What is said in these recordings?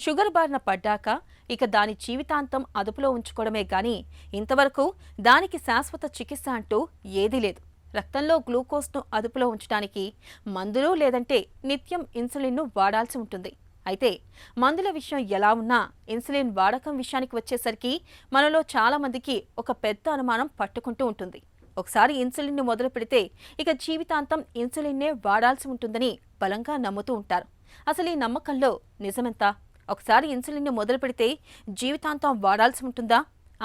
Sugar బారిన పడ్డాక ఇక దాని జీవితాంతం అదుపులో ఉంచుకోవడమే గాని ఇంతవరకు దానికి శాశ్వత చికిత్స అంటూ ఏదీ లేదు. రక్తంలో గ్లూకోజ్ను అదుపులో ఉంచడానికి మందులు లేదంటే నిత్యం ఇన్సులిన్ను వాడాల్సి ఉంటుంది. అయితే మందుల విషయం ఎలా ఉన్నా ఇన్సులిన్ వాడకం విషయానికి వచ్చేసరికి మనలో చాలా మందికి ఒక పెద్ద అనుమానం పట్టుకుంటూ ఉంటుంది. ఒకసారి ఇన్సులిన్ను మొదలు పెడితే ఇక జీవితాంతం ఇన్సులిన్నే వాడాల్సి ఉంటుందని బలంగా నమ్ముతూ ఉంటారు. అసలు ఈ నమ్మకంలో నిజమెంత? ఒకసారి ఇన్సులిన్ను మొదలు పెడితే జీవితాంతం వాడాల్సి ఉంటుందా?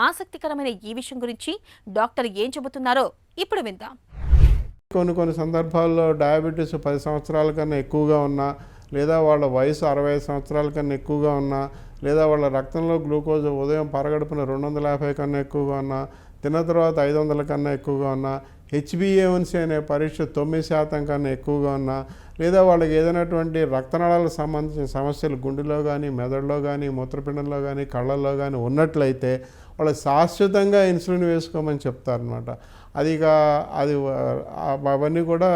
ఆసక్తికరమైన ఈ విషయం గురించి డాక్టర్ ఏం చెబుతున్నారో ఇప్పుడు విందాం. కొన్ని సందర్భాల్లో డయాబెటీస్ 10 సంవత్సరాల కన్నా ఎక్కువగా ఉన్నా, లేదా వాళ్ళ వయసు 65 సంవత్సరాల కన్నా ఎక్కువగా ఉన్నా, లేదా వాళ్ళ రక్తంలో గ్లూకోజ్ ఉదయం పరగడుపున 250 కన్నా ఎక్కువగా ఉన్నా, తిన్న తర్వాత 500 కన్నా ఎక్కువగా ఉన్నా, HbA1c అనే పరీక్ష 9% కన్నా ఎక్కువగా ఉన్నా, లేదా వాళ్ళకి ఏదైనటువంటి రక్తనాళాలకు సంబంధించిన సమస్యలు గుండెలో కానీ, మెదడులో కానీ, మూత్రపిండంలో కానీ, కళ్ళల్లో కానీ ఉన్నట్లయితే వాళ్ళు శాశ్వతంగా ఇన్సులిన్ వేసుకోమని చెప్తారనమాట. అవన్నీ కూడా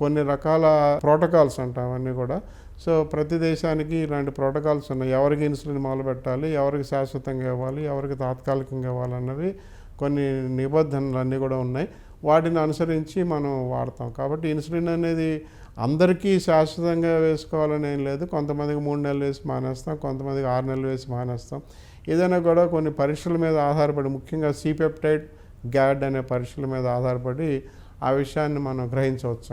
కొన్ని రకాల ప్రోటోకాల్స్ అంటాం అవన్నీ కూడా. సో ప్రతి దేశానికి ఇలాంటి ప్రోటోకాల్స్ ఉన్నాయి. ఎవరికి ఇన్సులిన్ మొదలు పెట్టాలి, ఎవరికి శాశ్వతంగా ఇవ్వాలి, ఎవరికి తాత్కాలికంగా ఇవ్వాలన్నవి కొన్ని నిబంధనలు అన్నీ కూడా ఉన్నాయి. వాటిని అనుసరించి మనం వాడతాం. కాబట్టి ఇన్సులిన్ అనేది అందరికీ శాశ్వతంగా వేసుకోవాలని ఏం లేదు. కొంతమందికి 3 నెలలు వేసి మానేస్తాం, కొంతమందికి 6 నెలలు వేసి మానేస్తాం. ఏదైనా కూడా కొన్ని పరీక్షల మీద ఆధారపడి, ముఖ్యంగా C-పెప్టైడ్, GAD అనే పరీక్షల మీద ఆధారపడి ఆ విషయాన్ని మనం గ్రహించవచ్చు.